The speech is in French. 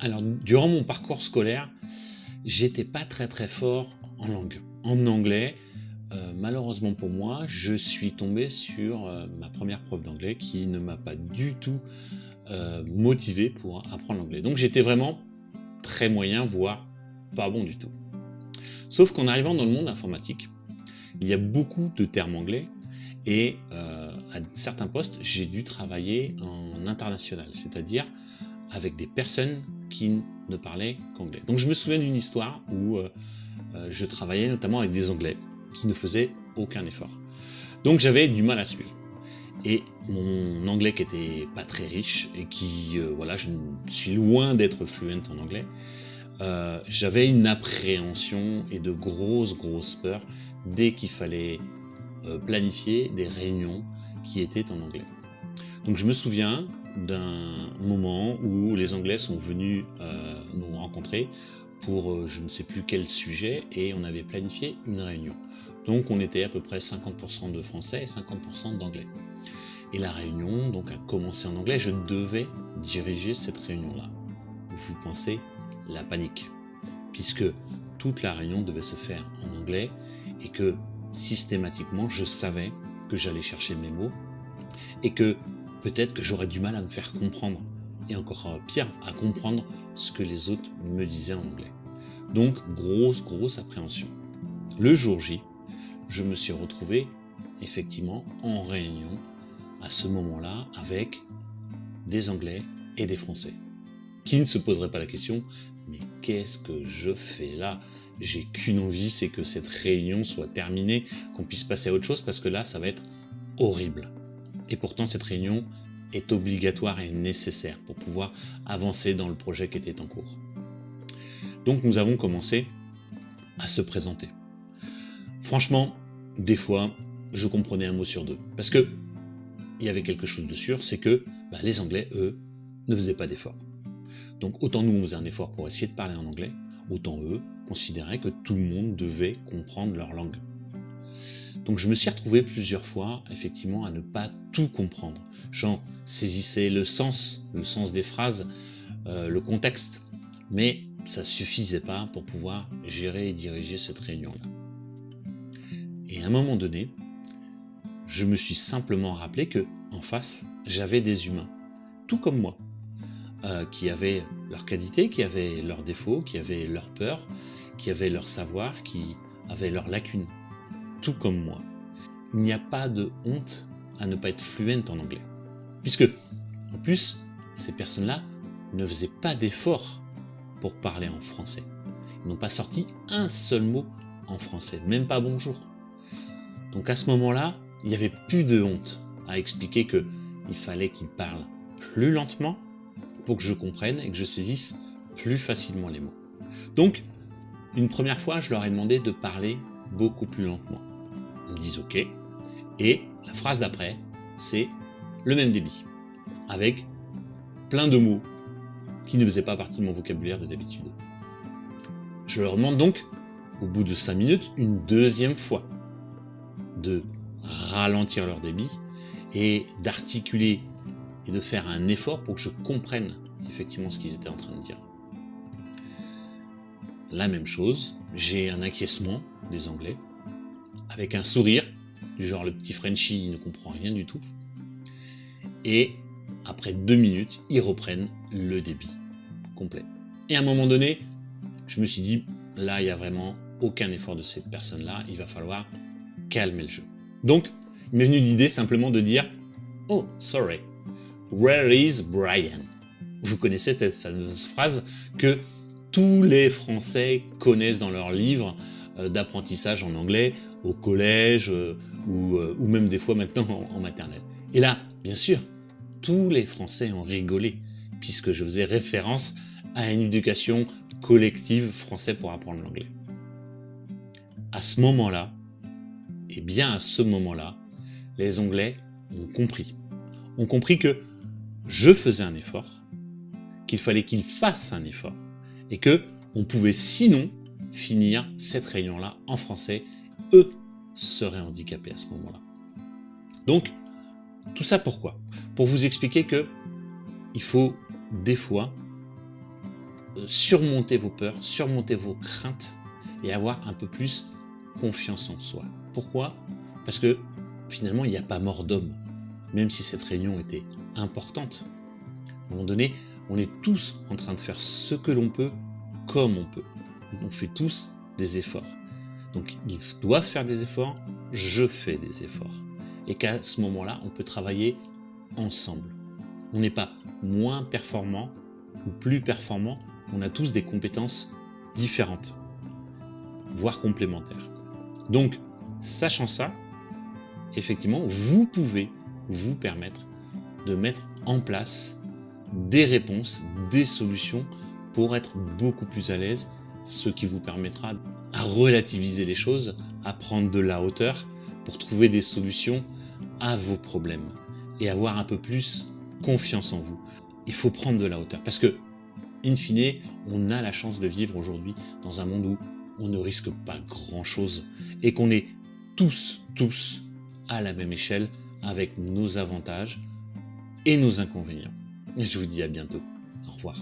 Alors, durant mon parcours scolaire, j'étais pas très fort en langue. En anglais, malheureusement pour moi, je suis tombé sur ma première prof d'anglais qui ne m'a pas du tout motivé pour apprendre l'anglais. Donc j'étais vraiment très moyen, voire pas bon du tout. Sauf qu'en arrivant dans le monde informatique, il y a beaucoup de termes anglais et à certains postes, j'ai dû travailler en international, c'est-à-dire avec des personnes qui ne parlaient qu'anglais. Donc je me souviens d'une histoire où je travaillais notamment avec des Anglais qui ne faisaient aucun effort. Donc j'avais du mal à suivre. Et mon anglais qui était pas très riche et qui, voilà, je suis loin d'être fluent en anglais, j'avais une appréhension et de grosses peurs dès qu'il fallait planifier des réunions qui étaient en anglais. Donc je me souviens d'un moment où les Anglais sont venus nous rencontrer pour je ne sais plus quel sujet et on avait planifié une réunion. Donc on était à peu près 50% de Français et 50% d'Anglais. Et la réunion donc a commencé en anglais, je devais diriger cette réunion-là. Vous pensez la panique, puisque toute la réunion devait se faire en anglais et que systématiquement je savais que j'allais chercher mes mots et que peut-être que j'aurais du mal à me faire comprendre et encore pire, à comprendre ce que les autres me disaient en anglais. Donc grosse appréhension. Le jour J, je me suis retrouvé effectivement en réunion à ce moment-là avec des Anglais et des Français qui ne se poseraient pas la question mais qu'est-ce que je fais là? J'ai qu'une envie, c'est que cette réunion soit terminée, qu'on puisse passer à autre chose parce que là ça va être horrible. Et pourtant cette réunion est obligatoire et nécessaire pour pouvoir avancer dans le projet qui était en cours. Donc nous avons commencé à se présenter. Franchement, des fois, je comprenais un mot sur deux. Parce que il y avait quelque chose de sûr, c'est que les Anglais, eux, ne faisaient pas d'efforts. Donc autant nous on faisait un effort pour essayer de parler en anglais, autant eux considéraient que tout le monde devait comprendre leur langue. Donc je me suis retrouvé plusieurs fois effectivement à ne pas tout comprendre. J'en saisissais le sens des phrases, le contexte, mais ça suffisait pas pour pouvoir gérer et diriger cette réunion-là. Et à un moment donné, je me suis simplement rappelé que en face, j'avais des humains, tout comme moi, qui avaient leurs qualités, qui avaient leurs défauts, qui avaient leurs peurs, qui avaient leur savoir, qui avaient leurs lacunes, tout comme moi. Il n'y a pas de honte à ne pas être fluent en anglais. Puisque, en plus, ces personnes-là ne faisaient pas d'efforts pour parler en français. Ils n'ont pas sorti un seul mot en français, même pas bonjour. Donc à ce moment-là, il n'y avait plus de honte à expliquer qu'il fallait qu'ils parlent plus lentement pour que je comprenne et que je saisisse plus facilement les mots. Donc, une première fois, je leur ai demandé de parler beaucoup plus lentement. Ils me disent OK. Et la phrase d'après, c'est le même débit, avec plein de mots qui ne faisaient pas partie de mon vocabulaire de d'habitude. Je leur demande donc, au bout de 5 minutes, une deuxième fois, de ralentir leur débit et d'articuler et de faire un effort pour que je comprenne effectivement ce qu'ils étaient en train de dire. La même chose, j'ai un acquiescement des Anglais, avec un sourire, du genre le petit Frenchie il ne comprend rien du tout, et après 2 minutes, ils reprennent le débit complet. Et à un moment donné, je me suis dit, là il n'y a vraiment aucun effort de cette personne-là, il va falloir calmer le jeu. Donc, il m'est venu l'idée simplement de dire « Oh, sorry, where is Brian ?» Vous connaissez cette fameuse phrase que tous les Français connaissent dans leurs livres d'apprentissage en anglais, au collège ou même des fois maintenant en maternelle. Et là, bien sûr, tous les Français ont rigolé puisque je faisais référence à une éducation collective française pour apprendre l'anglais. À ce moment-là, et bien à ce moment-là, les Anglais ont compris. Ont compris que je faisais un effort, qu'il fallait qu'ils fassent un effort, et que on pouvait sinon finir cette réunion-là en français. Eux seraient handicapés à ce moment-là. Donc, tout ça pourquoi? Pour vous expliquer que il faut des fois surmonter vos peurs, surmonter vos craintes et avoir un peu plus confiance en soi. Pourquoi? Parce que finalement, il n'y a pas mort d'homme, même si cette réunion était importante. À un moment donné, on est tous en train de faire ce que l'on peut, comme on peut. On fait tous des efforts. Donc, ils doivent faire des efforts, je fais des efforts. Et qu'à ce moment-là, on peut travailler ensemble. On n'est pas moins performant ou plus performant, on a tous des compétences différentes, voire complémentaires. Donc, sachant ça, effectivement, vous pouvez vous permettre de mettre en place des réponses, des solutions pour être beaucoup plus à l'aise, ce qui vous permettra à relativiser les choses, à prendre de la hauteur pour trouver des solutions à vos problèmes et avoir un peu plus confiance en vous. Il faut prendre de la hauteur parce que, in fine, on a la chance de vivre aujourd'hui dans un monde où on ne risque pas grand-chose et qu'on est tous à la même échelle avec nos avantages et nos inconvénients. Je vous dis à bientôt. Au revoir.